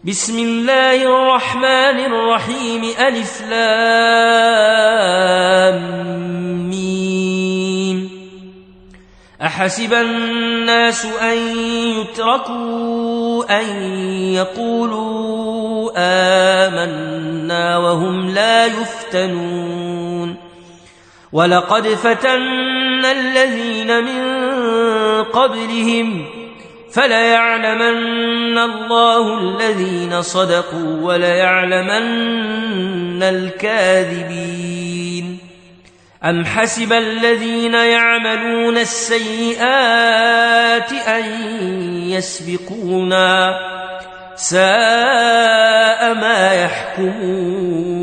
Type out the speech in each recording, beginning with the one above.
بسم الله الرحمن الرحيم ألف لام ميم. أحسب الناس أن يتركوا أن يقولوا آمنا وهم لا يفتنون ولقد فتنا الذين من قبلهم فليعلمن الله الذين صدقوا وليعلمن الكاذبين. أم حسب الذين يعملون السيئات أن يسبقونا ساء ما يحكمون.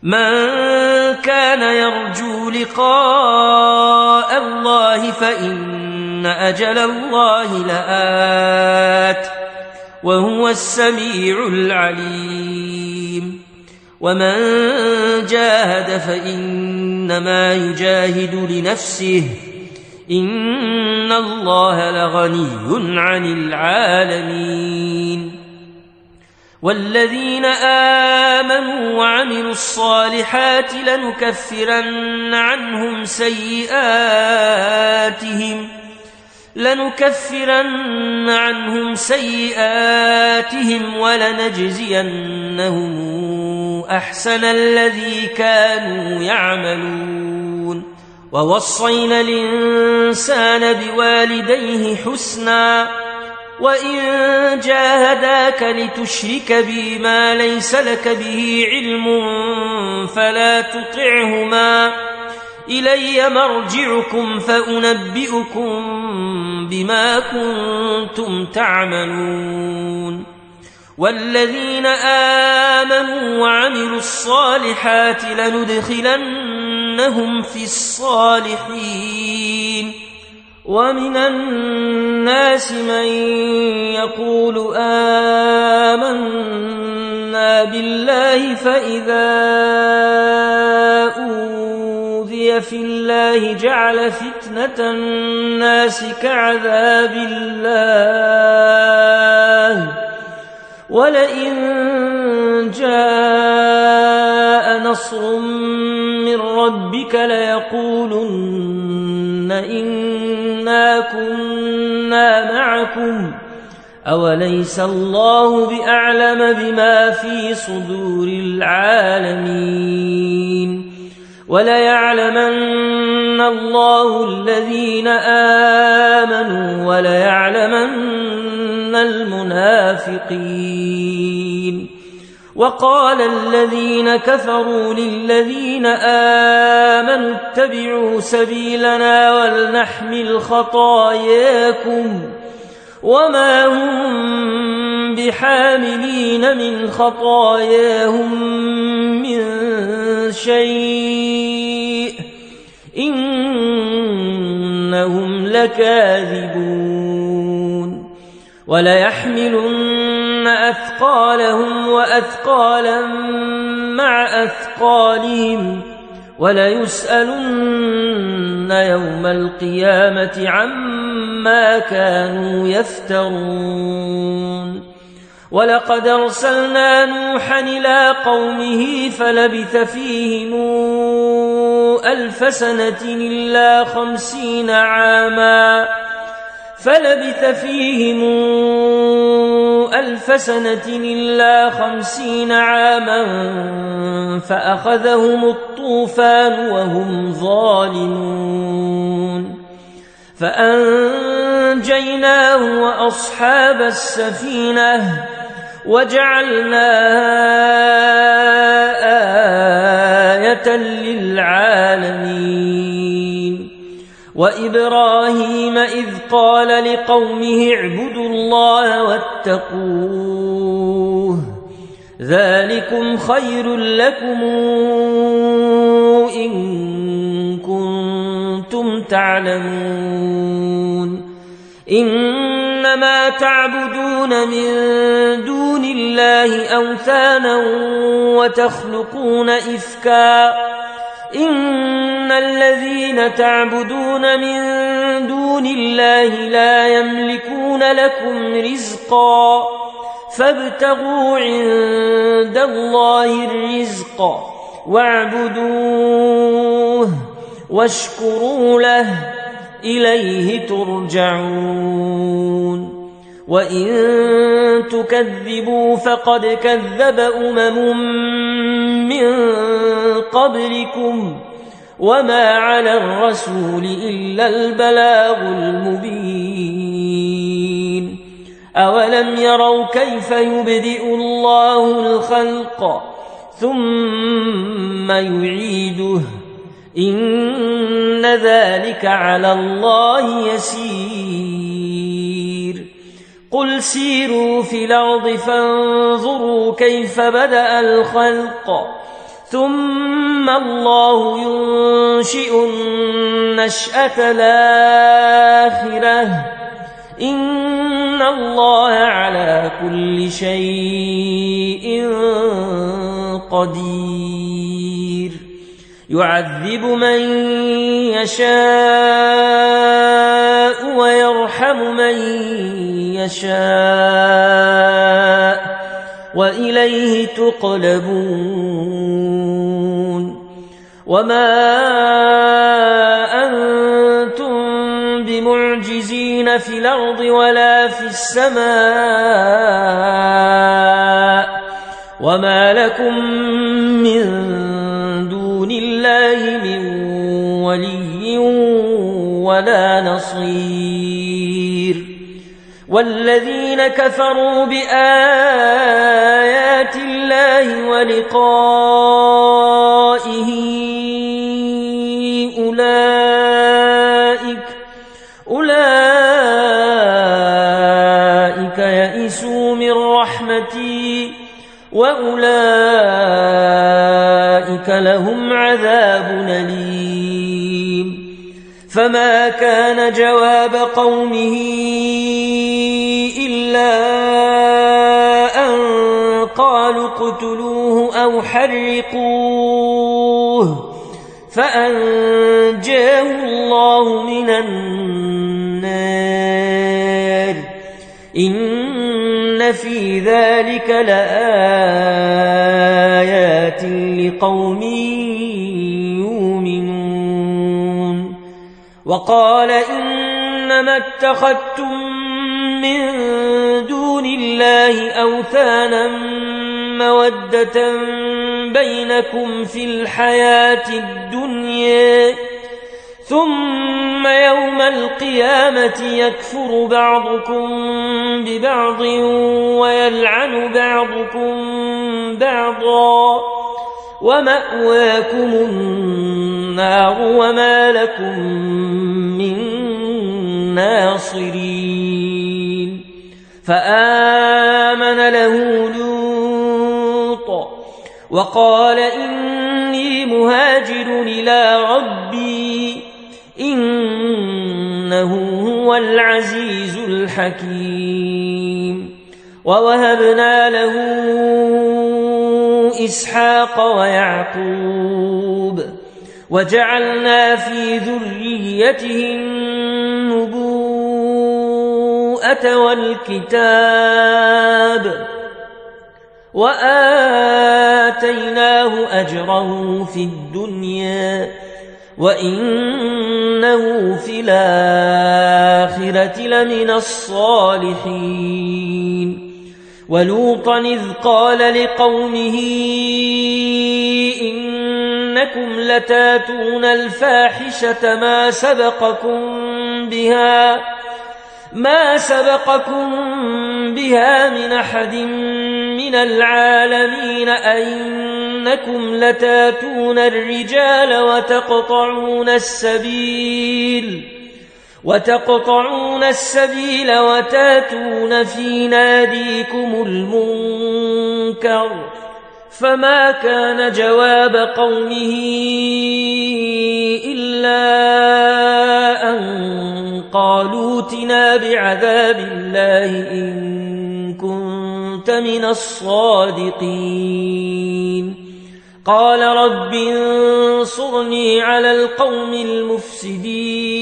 من كان يرجو لقاء الله فإن أجل الله لآت وهو السميع العليم. ومن جاهد فإنما يجاهد لنفسه إن الله لغني عن العالمين. والذين آمنوا وعملوا الصالحات لنكفرن عنهم سيئاتهم ولنجزينهم أحسن الذي كانوا يعملون. ووصينا الإنسان بوالديه حسنا وإن جاهداك لتشرك بي ما ليس لك به علم فلا تطعهما إلي مرجعكم فأنبئكم بما كنتم تعملون. والذين آمنوا وعملوا الصالحات لندخلنهم في الصالحين. ومن الناس من يقول آمنا بالله فإذا أوذي في الله جعل فتنة الناس كعذاب الله ولئن جاء نصر من ربك ليقولن إنا كنا معكم أوليس الله بأعلم بما في صدور العالمين. وليعلمن الله الذين آمنوا وليعلمن المنافقين. وقال الذين كفروا للذين آمنوا اتبعوا سبيلنا ولنحمل خطاياكم وما هم بحاملين من خطاياهم من شيء إنهم لكاذبون. وليحملن أثقالهم وأثقالا مع أثقالهم وليسألن يوم القيامة عما كانوا يفترون. ولقد أرسلنا نوحا إلى قومه فلبث فيهم 1000 سنة إلا 50 عاما فأخذهم الطوفان وهم ظالمون فأنجيناه وأصحاب السفينة وجعلناها آية للعالمين. وإبراهيم إذ قال لقومه اعبدوا الله واتقوه ذلكم خير لكم إن كنتم تعلمون. إنما تعبدون من دون الله أوثانا وتخلقون إفكا إن الذين تعبدون من دون الله لا يملكون لكم رزقا فابتغوا عند الله الرزق واعبدوه واشكروا له إليه ترجعون وإن تكذبوا فقد كذب من قبلكم وما على الرسول إلا البلاغ المبين أولم يروا كيف يبدئ الله الخلق ثم يعيده إن ذلك على الله يسير قل سيروا في الأرض فانظروا كيف بدأ الخلق ثم الله ينشئ النشأة الآخرة إن الله على كل شيء قدير يعذب من يشاء ويرحم من يشاء وإليه تقلبون وما أنتم بمعجزين في الأرض ولا في السماء وما لكم من دون الله من ولي ولا نصير والذين كفروا بآيات الله ولقائه أولئك يئسوا من رحمتي وأولئك لهم عذاب أليم فما كان جواب قومه إلا أن قالوا اقتلوه أو حرقوه فأنجاه الله من النار إن في ذلك لآيات لقوم يؤمنون وقال إنما اتخذتم من دون الله أوثانا مودة بينكم في الحياة الدنيا ثم يوم القيامة يكفر بعضكم ببعض ويلعن بعضكم بعضا ومأواكم النار وما لكم من ناصرين فآمن له لوط وقال إني مهاجر إلى ربي إنه هو العزيز الحكيم ووهبنا له إسحاق ويعقوب وجعلنا في ذريته النبوءة والكتاب وآتيناه أجره في الدنيا وإنه في الآخرة لمن الصالحين ولوطا إذ قال لقومه إنكم لتاتون الفاحشة ما سبقكم بها من أحد من العالمين أئنكم لتاتون الرجال وتقطعون السبيل وتاتون في ناديكم المنكر فما كان جواب قومه إلا أن قالوا ائتنا بعذاب الله إن كنت من الصادقين قال رب انصرني على القوم المفسدين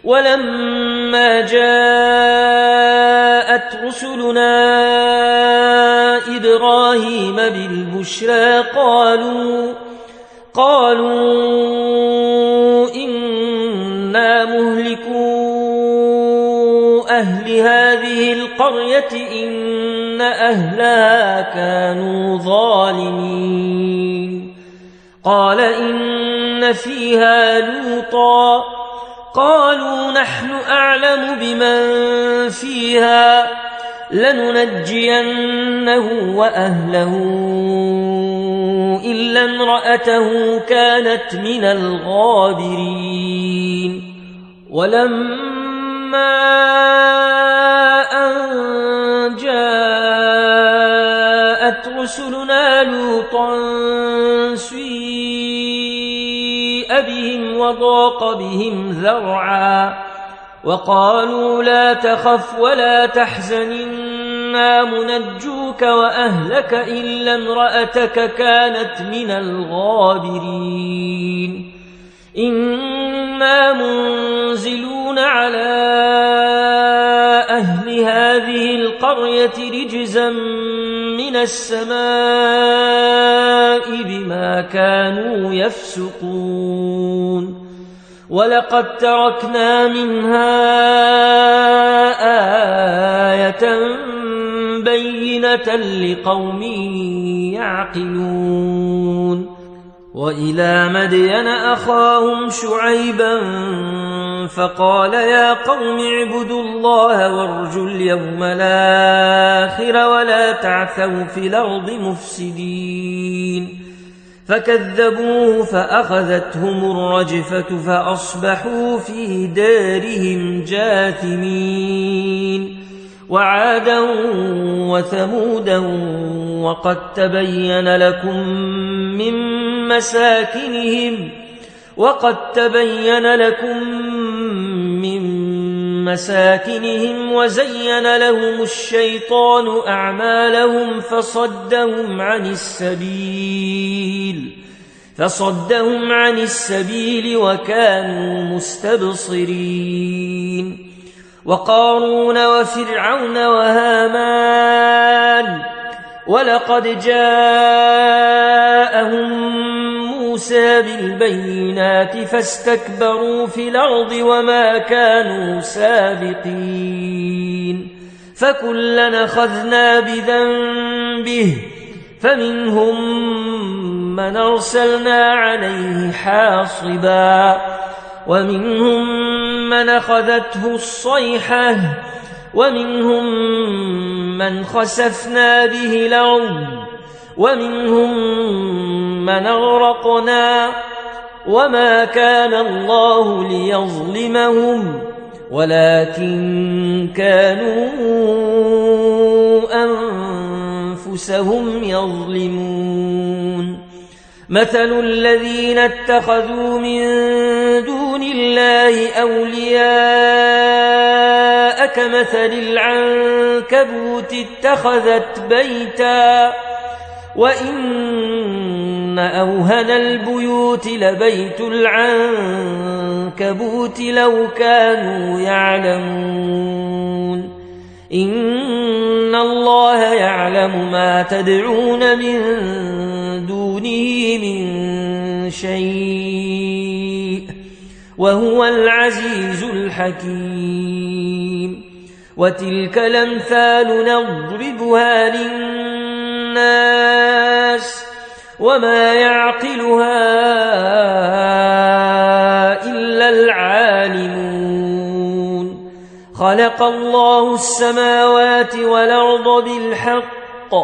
ولما جاءت جاءت رسلنا إبراهيم بالبشرى قالوا إنا مهلكو أهل هذه القرية إن أهلها كانوا ظالمين قال إن فيها لوطا قالوا نحن أعلم بمن فيها لننجينه وأهله إلا امرأته كانت من الغابرين ولما أن جاءت رسلنا لوطا سيء بهم وضاق بهم ذرعا وقالوا لا تخف ولا تحزن إنا منجوك وأهلك إلا امرأتك كانت من الغابرين إنا منزلون على أهل هذه القرية رجزا من السماء بما كانوا يفسقون ولقد تركنا منها آية بينة لقوم يعقلون وإلى مدين أخاهم شعيبا فقال يا قوم اعبدوا الله وارجوا اليوم الآخر ولا تعثوا في الأرض مفسدين فكذبوه فأخذتهم الرجفة فأصبحوا في دارهم جاثمين وعادا وثمودا وقد تبين لكم من مساكنهم وزين لهم الشيطان أعمالهم فصدهم عن السبيل وكانوا مستبصرين وقارون وفرعون وهامان ولقد جاءهم موسى بالبينات فاستكبروا في الأرض وما كانوا سابقين فكلنا أخذنا بذنبه فمنهم من أرسلنا عليه حاصبا ومنهم من أخذته الصيحة ومنهم من خسفنا به الأرض ومنهم من أغرقنا وما كان الله ليظلمهم ولكن كانوا أنفسهم يظلمون مثل الذين اتخذوا من دون الله أولياء كمثل العنكبوت اتخذت بيتا وإن أوهن البيوت لبيت العنكبوت لو كانوا يعلمون إن الله يعلم ما تدعون من دونه من شيء وهو العزيز الحكيم وتلك الأمثال نضربها للناس وما يعقلها إلا العالمون خلق الله السماوات والأرض بالحق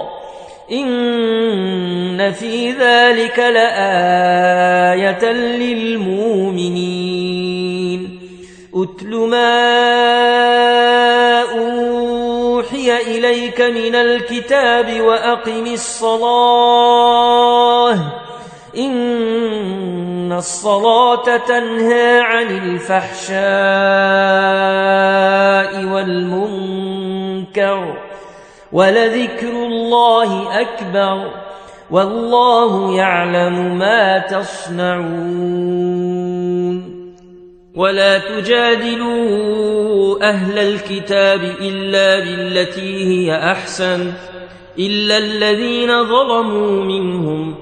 إن في ذلك لآية للمؤمنين أتل ما أوحي إليك من الكتاب وأقم الصلاة إن الصلاة تنهى عن الفحشاء والمنكر ولذكر الله أكبر والله يعلم ما تصنعون ولا تجادلوا أهل الكتاب إلا بالتي هي أحسن إلا الذين ظلموا منهم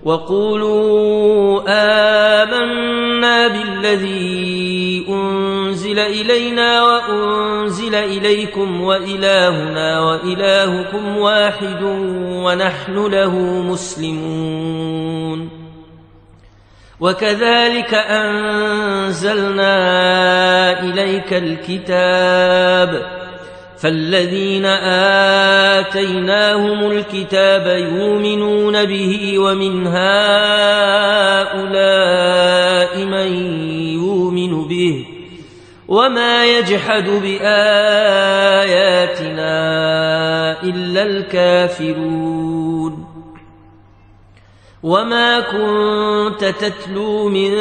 وقولوا آمنا بالذي أنزل إلينا وأنزل إليكم وإلهنا وإلهكم واحد ونحن له مسلمون وكذلك أنزلنا إليك الكتاب فالذين آتيناهم الكتاب يؤمنون به ومن هؤلاء من يؤمن به وما يجحد بآياتنا إلا الكافرون وما كنت تتلو من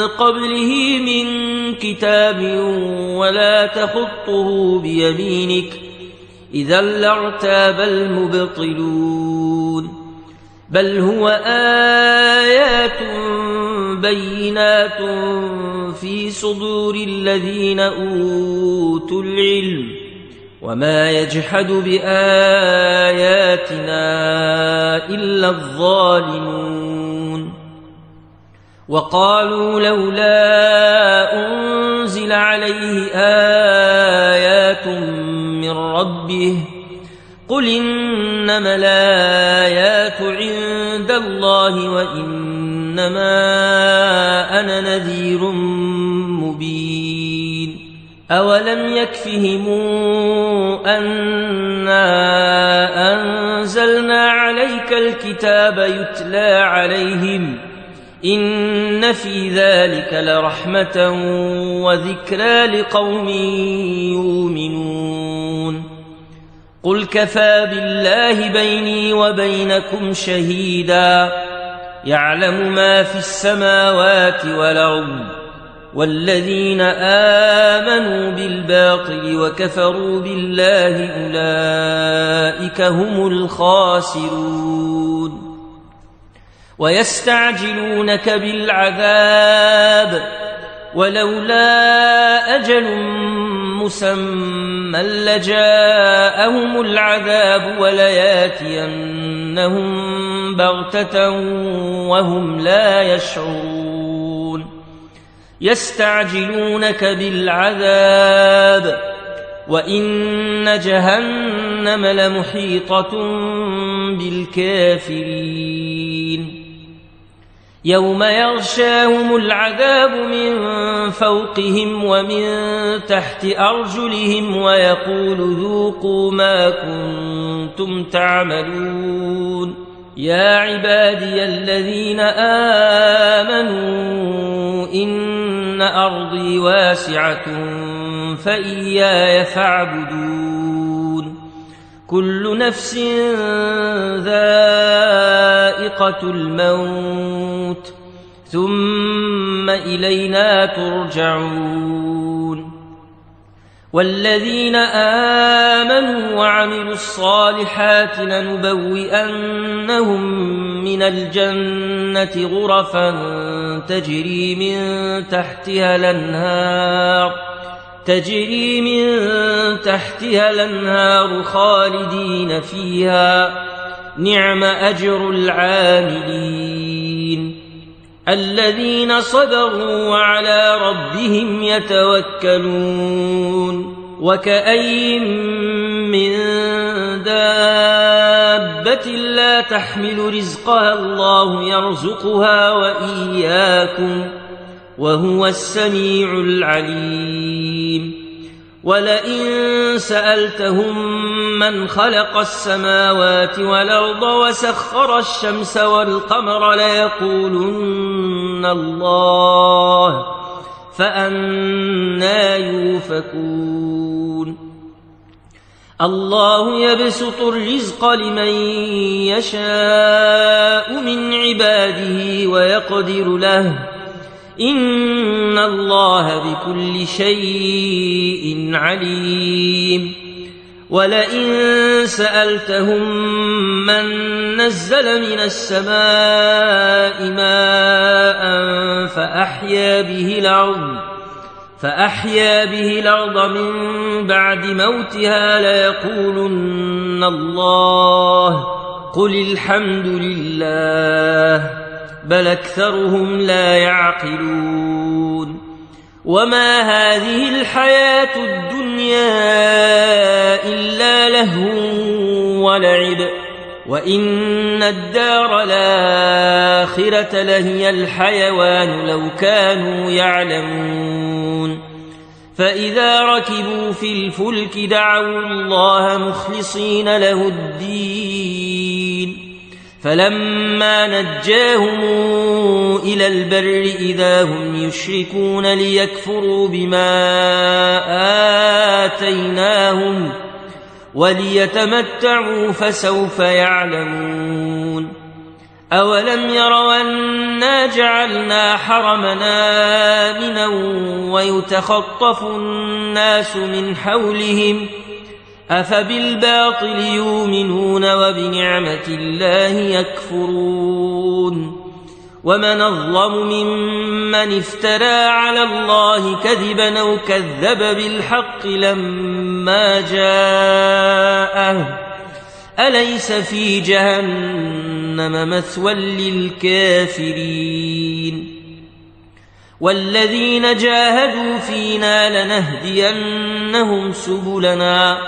قبله من كتاب ولا تخطه بيمينك إذا لارتاب المبطلون بل هو آيات بينات في صدور الذين أوتوا العلم وما يجحد بآياتنا إلا الظالمون وقالوا لولا أنزل عليه آيات من ربه قل إنما الآيات عند الله وإنما أنا نذير مبين أولم يكفهم أنا أنزلنا عليك الكتاب يتلى عليهم إن في ذلك لرحمة وذكرى لقوم يؤمنون قل كفى بالله بيني وبينكم شهيدا يعلم ما في السماوات والأرض والذين آمنوا بالباطل وكفروا بالله أولئك هم الخاسرون ويستعجلونك بالعذاب ولولا أجل مسمى لجاءهم العذاب ولياتينهم بغتة وهم لا يشعرون يستعجلونك بالعذاب وإن جهنم لمحيطة بالكافرين يوم يغشاهم العذاب من فوقهم ومن تحت أرجلهم ويقول ذوقوا ما كنتم تعملون يا عبادي الذين آمنوا إن أرضي واسعة فإياي فاعبدون كل نفس ذائقة الموت ثم إلينا ترجعون والذين آمنوا وعملوا الصالحات لنبوئنهم من الجنة غرفا تجري من تحتها الأنهار خالدين فيها نعم أجر العاملين الذين صبروا وعلى ربهم يتوكلون وكأين من دابة لا تحمل رزقها الله يرزقها وإياكم وهو السميع العليم ولئن سألتهم من خلق السماوات والأرض وسخر الشمس والقمر ليقولن الله فأنى يؤفكون الله يبسط الرزق لمن يشاء من عباده ويقدر له إن الله بكل شيء عليم ولئن سألتهم من نزل من السماء ماء فأحيا به الأرض فأحيا به الأرض من بعد موتها ليقولن الله قل الحمد لله بل أكثرهم لا يعقلون وما هذه الحياة الدنيا إلا لهو ولعب وإن الدار الآخرة لهي الحيوان لو كانوا يعلمون فإذا ركبوا في الفلك دعوا الله مخلصين له الدين فلما نجاهم إلى البر إذا هم يشركون ليكفروا بما آتيناهم وليتمتعوا فسوف يعلمون أولم يروا أنا جعلنا حرمنا آمنا ويتخطف الناس من حولهم أفبالباطل يؤمنون وبنعمة الله يكفرون ومن أظلم ممن افترى على الله كذبا أو كذب بالحق لما جاءه أليس في جهنم مثوى للكافرين والذين جاهدوا فينا لنهدينهم سبلنا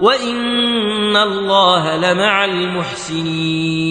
وإن الله لمع المحسنين